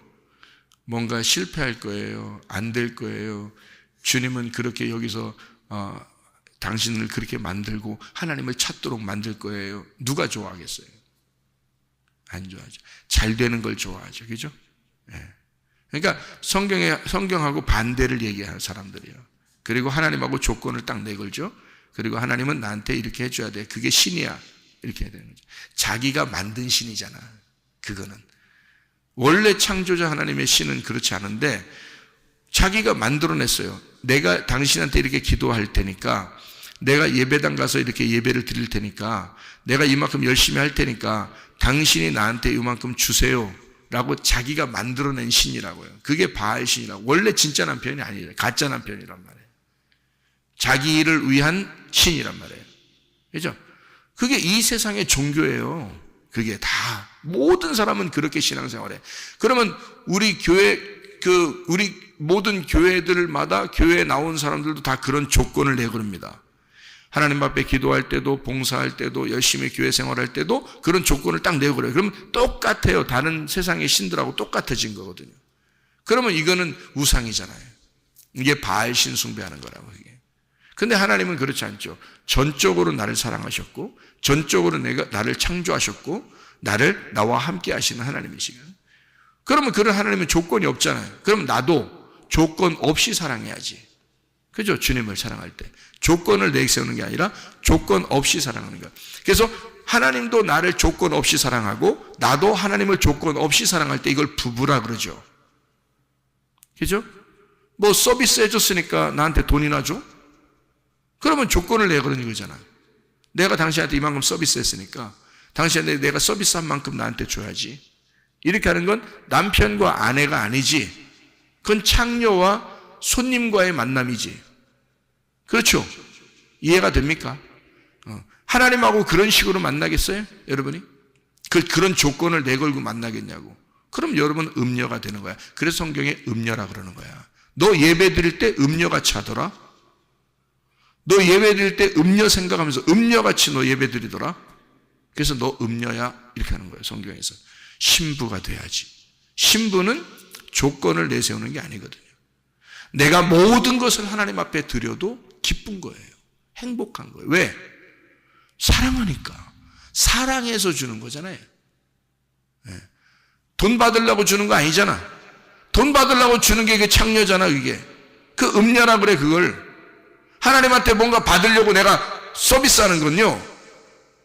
뭔가 실패할 거예요. 안 될 거예요. 주님은 그렇게 여기서 당신을 그렇게 만들고 하나님을 찾도록 만들 거예요. 누가 좋아하겠어요? 안 좋아하죠. 잘 되는 걸 좋아하죠. 그죠? 네. 그러니까 성경하고 반대를 얘기하는 사람들이에요. 그리고 하나님하고 조건을 딱 내걸죠. 그리고 하나님은 나한테 이렇게 해줘야 돼. 그게 신이야. 이렇게 해야 되는 거죠. 자기가 만든 신이잖아. 그거는. 원래 창조자 하나님의 신은 그렇지 않은데 자기가 만들어냈어요. 내가 당신한테 이렇게 기도할 테니까, 내가 예배당 가서 이렇게 예배를 드릴 테니까, 내가 이만큼 열심히 할 테니까 당신이 나한테 이만큼 주세요 라고 자기가 만들어낸 신이라고요. 그게 바알 신이라고. 원래 진짜 남편이 아니에요. 가짜 남편이란 말이에요. 자기를 위한 신이란 말이에요. 그죠? 그게 이 세상의 종교예요. 그게 다. 모든 사람은 그렇게 신앙생활해. 그러면 우리 교회, 우리 모든 교회들마다 교회에 나온 사람들도 다 그런 조건을 내걸습니다. 하나님 앞에 기도할 때도, 봉사할 때도, 열심히 교회 생활할 때도 그런 조건을 딱 내걸어요. 그러면 똑같아요. 다른 세상의 신들하고 똑같아진 거거든요. 그러면 이거는 우상이잖아요. 이게 바알신 숭배하는 거라고. 이게. 근데 하나님은 그렇지 않죠. 전적으로 나를 사랑하셨고, 전적으로 나를 창조하셨고, 나와 함께 하시는 하나님이시거든요. 그러면 그런 하나님은 조건이 없잖아요. 그럼 나도 조건 없이 사랑해야지. 그죠? 주님을 사랑할 때. 조건을 내세우는 게 아니라 조건 없이 사랑하는 거야. 그래서 하나님도 나를 조건 없이 사랑하고 나도 하나님을 조건 없이 사랑할 때 이걸 부부라 그러죠. 그죠? 뭐 서비스 해줬으니까 나한테 돈이나 줘? 그러면 조건을 내걸는 거잖아. 내가 당신한테 이만큼 서비스 했으니까 당신한테 내가 서비스한 만큼 나한테 줘야지. 이렇게 하는 건 남편과 아내가 아니지. 그건 창녀와 손님과의 만남이지. 그렇죠? 이해가 됩니까? 하나님하고 그런 식으로 만나겠어요? 여러분이? 그런 조건을 내걸고 만나겠냐고. 그럼 여러분 음녀가 되는 거야. 그래서 성경에 음녀라 그러는 거야. 너 예배 드릴 때 음녀같이 하더라? 너 예배 드릴 때 음녀 생각하면서 음녀같이 너 예배 드리더라? 그래서 너 음녀야 이렇게 하는 거예요. 성경에서. 신부가 돼야지. 신부는 조건을 내세우는 게 아니거든요. 내가 모든 것을 하나님 앞에 드려도 기쁜 거예요. 행복한 거예요. 왜? 사랑하니까. 사랑해서 주는 거잖아요. 네. 돈 받으려고 주는 거 아니잖아. 돈 받으려고 주는 게 창녀잖아. 그게. 그 음녀라 그래 그걸. 하나님한테 뭔가 받으려고 내가 서비스하는 건요.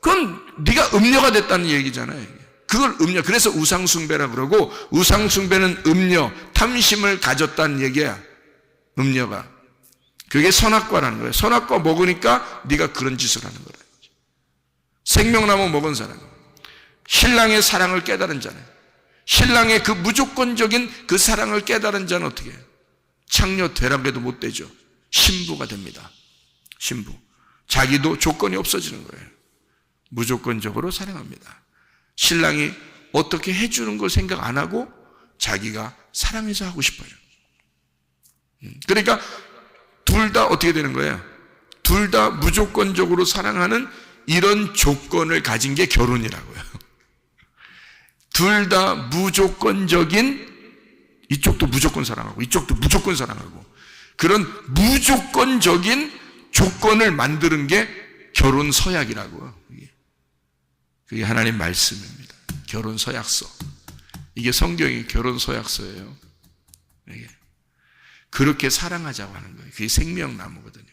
그건 네가 음녀가 됐다는 얘기잖아요. 그걸 음녀. 그래서 우상숭배라 그러고 우상숭배는 음녀, 탐심을 가졌다는 얘기야. 음녀가. 그게 선악과라는 거예요. 선악과 먹으니까 네가 그런 짓을 하는 거라. 생명나무 먹은 사람. 신랑의 사랑을 깨달은 자는, 신랑의 그 무조건적인 그 사랑을 깨달은 자는 어떻게 해요? 창녀 되라고 해도 못 되죠. 신부가 됩니다. 신부. 자기도 조건이 없어지는 거예요. 무조건적으로 사랑합니다. 신랑이 어떻게 해주는 걸 생각 안 하고 자기가 사랑해서 하고 싶어요. 그러니까 둘 다 어떻게 되는 거예요? 둘 다 무조건적으로 사랑하는 이런 조건을 가진 게 결혼이라고요. 둘 다 무조건적인, 이쪽도 무조건 사랑하고 이쪽도 무조건 사랑하고 그런 무조건적인 조건을 만드는 게 결혼 서약이라고요. 그게 하나님 말씀입니다. 결혼 서약서. 이게 성경이 결혼 서약서예요. 이게. 그렇게 사랑하자고 하는 거예요. 그게 생명나무거든요.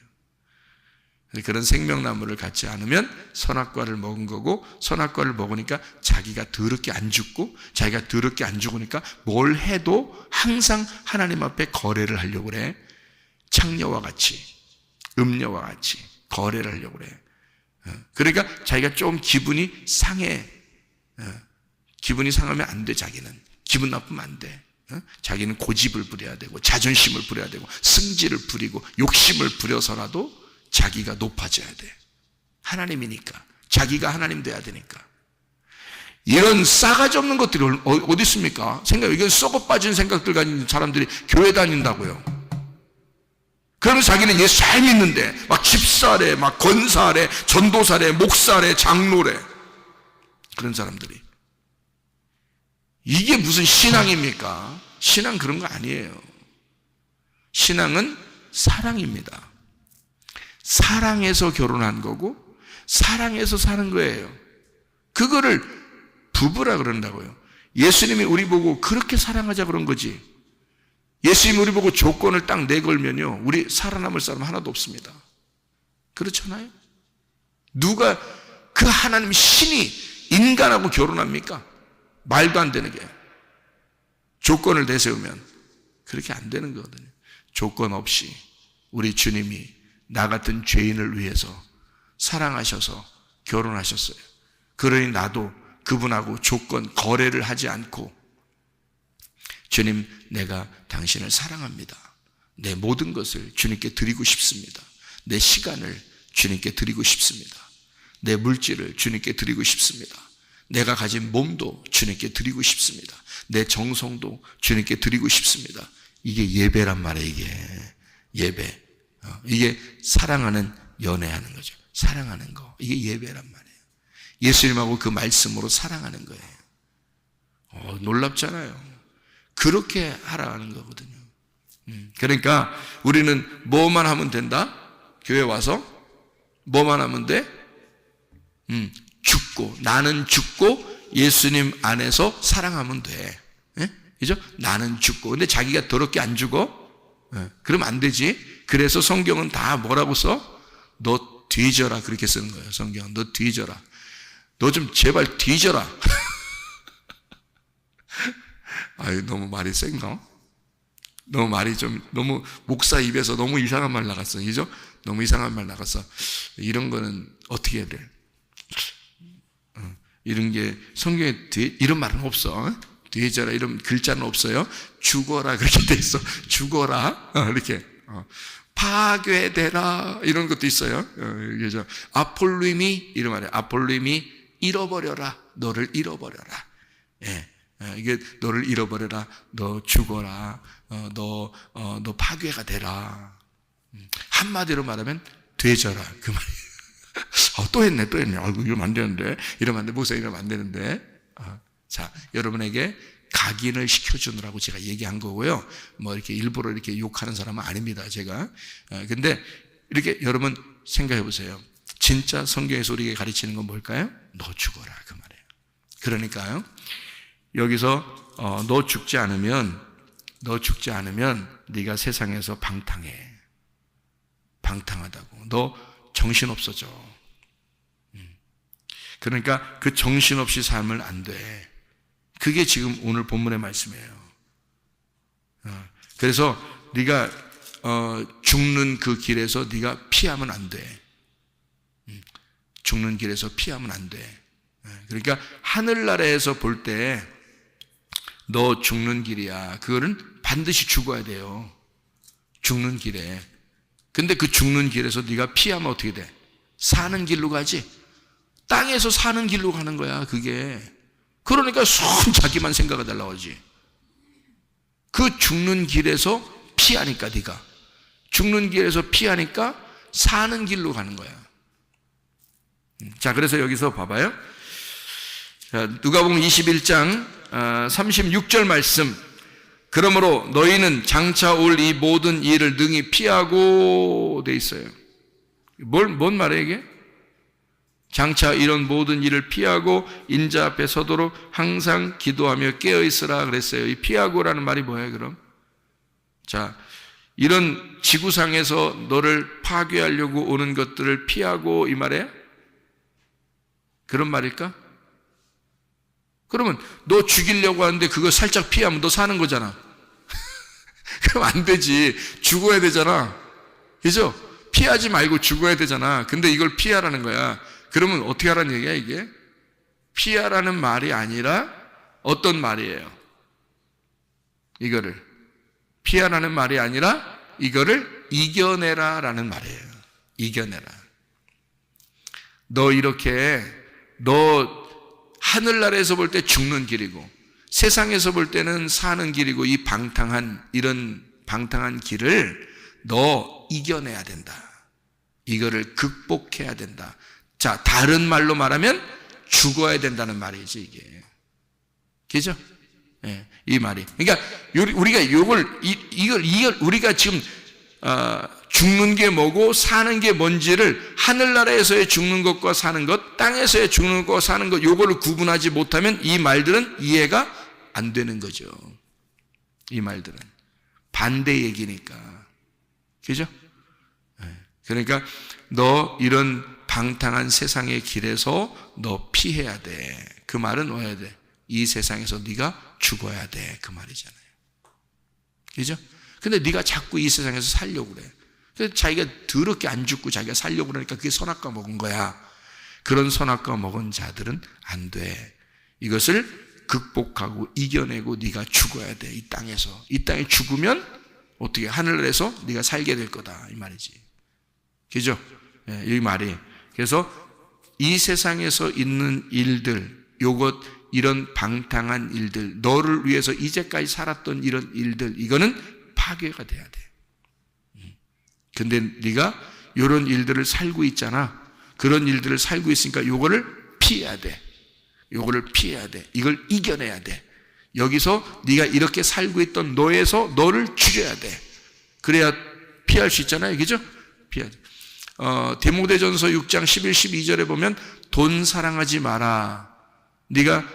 그런 생명나무를 갖지 않으면 선악과를 먹은 거고, 선악과를 먹으니까 자기가 더럽게 안 죽고, 자기가 더럽게 안 죽으니까 뭘 해도 항상 하나님 앞에 거래를 하려고 그래. 창녀와 같이, 음녀와 같이 거래를 하려고 그래. 그러니까 자기가 좀 기분이 상해. 기분이 상하면 안 돼. 자기는 기분 나쁘면 안 돼. 자기는 고집을 부려야 되고 자존심을 부려야 되고 승질을 부리고 욕심을 부려서라도 자기가 높아져야 돼. 하나님이니까. 자기가 하나님 돼야 되니까. 이런 싸가지 없는 것들이 어디 있습니까? 이건 썩어 빠진 생각들 가진 사람들이 교회 다닌다고요. 그러면 자기는 예수 잘 믿는데 막 집사래, 막 권사래, 전도사래, 목사래, 장로래. 그런 사람들이. 이게 무슨 신앙입니까? 신앙 그런 거 아니에요. 신앙은 사랑입니다. 사랑해서 결혼한 거고 사랑해서 사는 거예요. 그거를 부부라 그런다고요. 예수님이 우리 보고 그렇게 사랑하자 그런 거지. 예수님이 우리 보고 조건을 딱 내걸면요, 우리 살아남을 사람 하나도 없습니다. 그렇잖아요? 누가 그 하나님 신이 인간하고 결혼합니까? 말도 안 되는 게. 조건을 내세우면 그렇게 안 되는 거거든요. 조건 없이 우리 주님이 나 같은 죄인을 위해서 사랑하셔서 결혼하셨어요. 그러니 나도 그분하고 조건 거래를 하지 않고, 주님, 내가 당신을 사랑합니다. 내 모든 것을 주님께 드리고 싶습니다. 내 시간을 주님께 드리고 싶습니다. 내 물질을 주님께 드리고 싶습니다. 내가 가진 몸도 주님께 드리고 싶습니다. 내 정성도 주님께 드리고 싶습니다. 이게 예배란 말이에요. 이게 예배. 이게 사랑하는, 연애하는 거죠. 사랑하는 거. 이게 예배란 말이에요. 예수님하고 그 말씀으로 사랑하는 거예요. 놀랍잖아요. 그렇게 하라는 거거든요. 그러니까 우리는 뭐만 하면 된다? 교회 와서 뭐만 하면 돼? 죽고, 나는 죽고 예수님 안에서 사랑하면 돼. 그죠? 나는 죽고. 근데 자기가 더럽게 안 죽어? 그러면 안 되지. 그래서 성경은 다 뭐라고 써? 너 뒤져라. 그렇게 쓰는 거예요. 성경은. 너 뒤져라. 너 좀 제발 뒤져라. 아유, 너무 말이 센가? 너무 말이 너무 목사 입에서 너무 이상한 말 나갔어. 그죠? 너무 이상한 말 나갔어. 이런 거는 어떻게 해야 돼? 이런 게 성경에 이런 말은 없어. 뒤져라 이런 글자는 없어요. 죽어라 그렇게 돼 있어. 죽어라 이렇게. 파괴되라 이런 것도 있어요. 그래서 아폴림이 이런 말이에요. 아폴림이 잃어버려라. 너를 잃어버려라. 예. 이게 너를 잃어버려라. 너 죽어라. 너 파괴가 되라. 한마디로 말하면 되져라 그 말이에요. 또 했네. 이러면 안 되는데. 이러면 안 돼. 목사 이러면 안 되는데. 자, 여러분에게 각인을 시켜주느라고 제가 얘기한 거고요. 뭐 이렇게 일부러 이렇게 욕하는 사람은 아닙니다, 제가. 근데 이렇게 여러분 생각해 보세요. 진짜 성경에서 우리에게 가르치는 건 뭘까요? 너 죽어라 그 말이에요. 그러니까요. 여기서 너 죽지 않으면 네가 세상에서 방탕해. 방탕하다고. 너 정신 없어져. 그러니까 그 정신없이 살면 안 돼. 그게 지금 오늘 본문의 말씀이에요. 그래서 네가 죽는 그 길에서 네가 피하면 안 돼. 죽는 길에서 피하면 안 돼. 그러니까 하늘나라에서 볼 때 너 죽는 길이야. 그거는 반드시 죽어야 돼요. 죽는 길에. 근데 그 죽는 길에서 네가 피하면 어떻게 돼? 사는 길로 가지. 땅에서 사는 길로 가는 거야, 그게. 그러니까 손 자기만 생각을 달라고 하지. 그 죽는 길에서 피하니까 네가. 죽는 길에서 피하니까 사는 길로 가는 거야. 자, 그래서 여기서 봐봐요. 자, 누가복음 21장 36절 말씀. 그러므로 너희는 장차 올 이 모든 일을 능히 피하고 돼 있어요. 뭔 말이에요 이게? 장차 이런 모든 일을 피하고 인자 앞에 서도록 항상 기도하며 깨어있으라 그랬어요. 이 피하고라는 말이 뭐예요 그럼? 자, 이런 지구상에서 너를 파괴하려고 오는 것들을 피하고 이 말이에요? 그런 말일까? 그러면 너 죽이려고 하는데 그거 살짝 피하면 너 사는 거잖아. 그럼 안 되지. 죽어야 되잖아. 그죠? 피하지 말고 죽어야 되잖아. 근데 이걸 피하라는 거야. 그러면 어떻게 하라는 얘기야 이게? 피하라는 말이 아니라 어떤 말이에요? 이거를 피하라는 말이 아니라 이거를 이겨내라라는 말이에요. 이겨내라. 너 하늘나라에서 볼 때 죽는 길이고 세상에서 볼 때는 사는 길이고 이런 방탕한 길을 너 이겨내야 된다. 이거를 극복해야 된다. 자, 다른 말로 말하면 죽어야 된다는 말이지, 이게. 그죠? 예, 이 말이. 그러니까 우리가 이걸 우리가 지금 죽는 게 뭐고 사는 게 뭔지를 하늘나라에서의 죽는 것과 사는 것, 땅에서의 죽는 것과 사는 것, 요거를 구분하지 못하면 이 말들은 이해가 안 되는 거죠. 이 말들은 반대 얘기니까. 그죠? 그러니까 너 이런 방탕한 세상의 길에서 너 피해야 돼. 그 말은 뭐야 돼? 이 세상에서 네가 죽어야 돼. 그 말이잖아요. 그죠? 근데 네가 자꾸 이 세상에서 살려고 그래. 그래서 자기가 더럽게 안 죽고 자기가 살려고 그러니까 그게 선악과 먹은 거야. 그런 선악과 먹은 자들은 안 돼. 이것을 극복하고 이겨내고 네가 죽어야 돼. 이 땅에서. 이 땅에 죽으면 어떻게 하늘에서 네가 살게 될 거다. 이 말이지. 그죠? 이 말이. 그래서 이 세상에서 있는 일들, 이런 방탕한 일들, 너를 위해서 이제까지 살았던 이런 일들, 이거는 파괴가 돼야 돼. 근데 네가 이런 일들을 살고 있잖아. 그런 일들을 살고 있으니까 요거를 피해야 돼. 요거를 피해야 돼. 이걸 이겨내야 돼. 여기서 네가 이렇게 살고 있던 너에서 너를 죽여야 돼. 그래야 피할 수 있잖아요. 그죠? 피해야 돼. 디모데전서 6장 11, 12절에 보면 돈 사랑하지 마라. 네가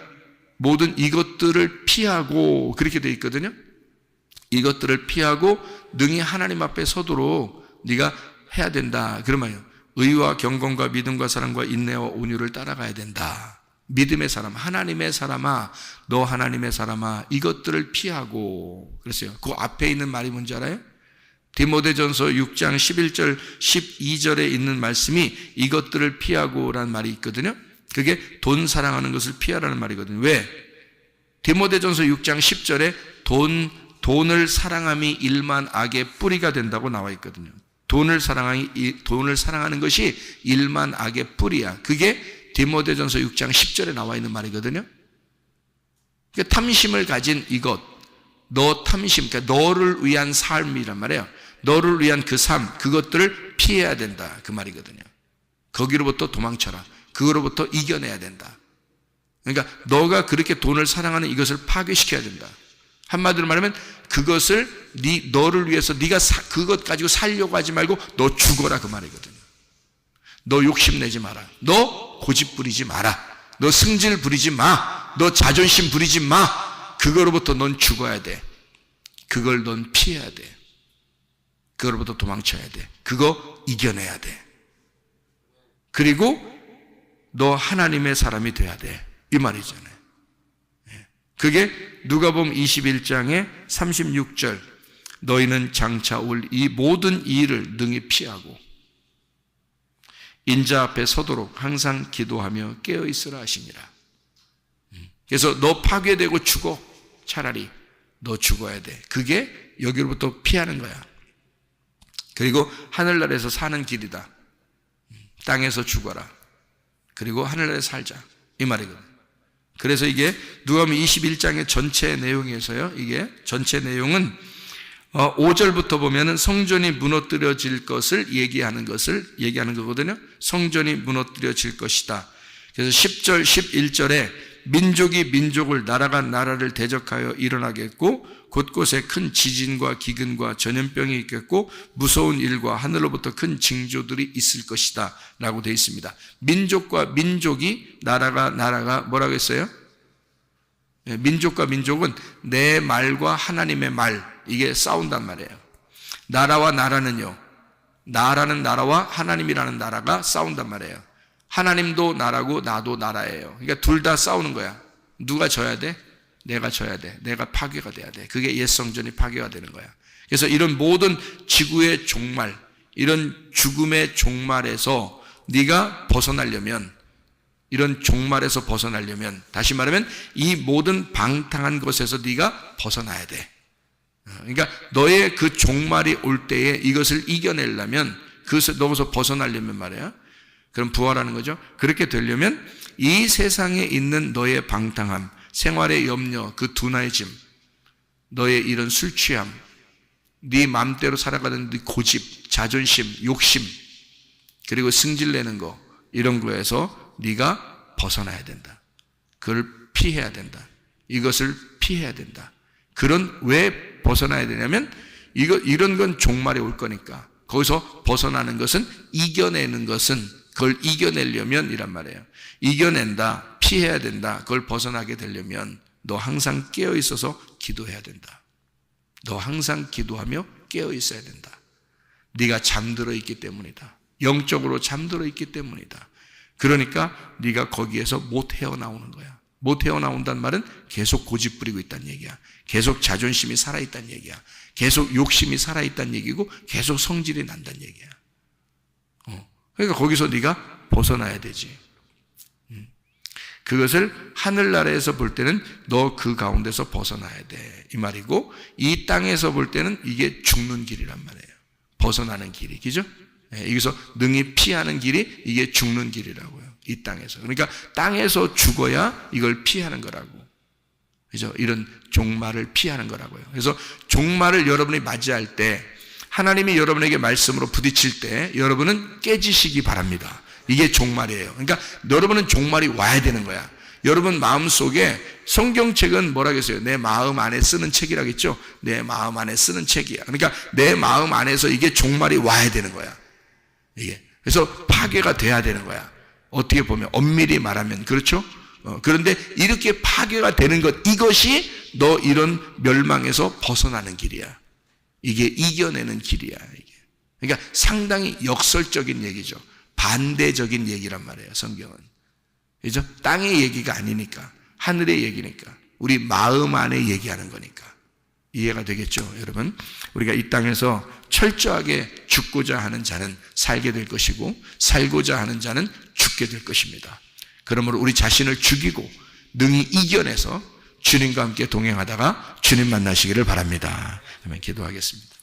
모든 이것들을 피하고 그렇게 돼 있거든요. 이것들을 피하고 능히 하나님 앞에 서도록 네가 해야 된다. 그런 말이에요. 의와 경건과 믿음과 사랑과 인내와 온유를 따라가야 된다. 믿음의 사람, 하나님의 사람아, 너 하나님의 사람아, 이것들을 피하고. 그랬어요. 그 앞에 있는 말이 뭔지 알아요? 디모데전서 6장 11절 12절에 있는 말씀이 이것들을 피하고라는 말이 있거든요. 그게 돈 사랑하는 것을 피하라는 말이거든요. 왜? 디모데전서 6장 10절에 돈을 사랑함이 일만 악의 뿌리가 된다고 나와 있거든요. 돈을 사랑하는 것이 일만 악의 뿌리야. 그게 디모데전서 6장 10절에 나와 있는 말이거든요. 그러니까 탐심을 가진 이것, 그러니까 너를 위한 삶이란 말이에요. 너를 위한 그 삶, 그것들을 피해야 된다. 그 말이거든요. 거기로부터 도망쳐라. 그거로부터 이겨내야 된다. 그러니까 너가 그렇게 돈을 사랑하는 이것을 파괴시켜야 된다. 한마디로 말하면 그것을 너를 위해서 네가 그것 가지고 살려고 하지 말고 너 죽어라 그 말이거든요. 너 욕심내지 마라. 너 고집 부리지 마라. 너 승질 부리지 마. 너 자존심 부리지 마. 그거로부터 넌 죽어야 돼. 그걸 넌 피해야 돼. 그거로부터 도망쳐야 돼. 그거 이겨내야 돼. 그리고 너 하나님의 사람이 돼야 돼. 이 말이잖아요. 그게 누가복음 21장의 36절. 너희는 장차 올 이 모든 일을 능히 피하고 인자 앞에 서도록 항상 기도하며 깨어있으라 하시니라. 그래서 너 파괴되고 죽어. 차라리 너 죽어야 돼. 그게 여기로부터 피하는 거야. 그리고 하늘나라에서 사는 길이다. 땅에서 죽어라. 그리고 하늘나라에 살자. 이 말이거든. 그래서 이게 누가복음 21장의 전체 내용에서요. 이게 전체 내용은 5절부터 보면은 성전이 무너뜨려질 것을 얘기하는 거거든요. 성전이 무너뜨려질 것이다. 그래서 10절, 11절에 민족이 민족을, 나라가 나라를 대적하여 일어나겠고 곳곳에 큰 지진과 기근과 전염병이 있겠고 무서운 일과 하늘로부터 큰 징조들이 있을 것이다 라고 되어 있습니다. 민족과 민족이, 나라가 뭐라고 했어요? 민족과 민족은 내 말과 하나님의 말, 이게 싸운단 말이에요. 나라와 나라는요, 나라는 나라와 하나님이라는 나라가 싸운단 말이에요. 하나님도 나라고 나도 나라예요. 그러니까 둘 다 싸우는 거야. 누가 져야 돼? 내가 져야 돼. 내가 파괴가 돼야 돼. 그게 옛 성전이 파괴가 되는 거야. 그래서 이런 모든 지구의 종말, 이런 죽음의 종말에서 네가 벗어나려면 이런 종말에서 벗어나려면, 다시 말하면 이 모든 방탕한 것에서 네가 벗어나야 돼. 그러니까 너의 그 종말이 올 때에 이것을 이겨내려면, 그것을 넘어서 벗어나려면 말이야. 그럼 부활하는 거죠. 그렇게 되려면 이 세상에 있는 너의 방탕함, 생활의 염려, 그 둔해짐, 너의 이런 술 취함, 네 마음대로 살아가는 네 고집, 자존심, 욕심, 그리고 승질내는 거, 이런 거에서 네가 벗어나야 된다. 그걸 피해야 된다. 이것을 피해야 된다. 왜 벗어나야 되냐면 이런 건 종말이 올 거니까. 거기서 벗어나는 것은, 이겨내는 것은, 그걸 이겨내려면 이란 말이에요. 이겨낸다, 피해야 된다. 그걸 벗어나게 되려면 너 항상 깨어 있어서 기도해야 된다. 너 항상 기도하며 깨어 있어야 된다. 네가 잠들어 있기 때문이다. 영적으로 잠들어 있기 때문이다. 그러니까 네가 거기에서 못 헤어나오는 거야. 못 헤어나온다는 말은 계속 고집 부리고 있다는 얘기야. 계속 자존심이 살아있다는 얘기야. 계속 욕심이 살아있다는 얘기고, 계속 성질이 난다는 얘기야. 그러니까 거기서 네가 벗어나야 되지. 그것을 하늘나라에서 볼 때는 너 그 가운데서 벗어나야 돼, 이 말이고, 이 땅에서 볼 때는 이게 죽는 길이란 말이에요. 벗어나는 길이, 그죠? 여기서 능히 피하는 길이 이게 죽는 길이라고요. 이 땅에서. 그러니까 땅에서 죽어야 이걸 피하는 거라고. 그죠? 이런 종말을 피하는 거라고요. 그래서 종말을 여러분이 맞이할 때, 하나님이 여러분에게 말씀으로 부딪힐 때 여러분은 깨지시기 바랍니다. 이게 종말이에요. 그러니까 여러분은 종말이 와야 되는 거야. 여러분 마음속에, 성경책은 뭐라겠어요? 내 마음 안에 쓰는 책이라겠죠? 내 마음 안에 쓰는 책이야. 그러니까 내 마음 안에서 이게 종말이 와야 되는 거야. 이게. 그래서 파괴가 돼야 되는 거야. 어떻게 보면, 엄밀히 말하면. 그렇죠? 그런데 이렇게 파괴가 되는 것, 이것이 너 이런 멸망에서 벗어나는 길이야. 이게 이겨내는 길이야. 이게. 그러니까 상당히 역설적인 얘기죠. 반대적인 얘기란 말이에요, 성경은. 그죠? 땅의 얘기가 아니니까, 하늘의 얘기니까, 우리 마음 안에 얘기하는 거니까. 이해가 되겠죠, 여러분? 우리가 이 땅에서 철저하게 죽고자 하는 자는 살게 될 것이고, 살고자 하는 자는 죽게 될 것입니다. 그러므로 우리 자신을 죽이고 능히 이겨내서 주님과 함께 동행하다가 주님 만나시기를 바랍니다. 그러면 기도하겠습니다.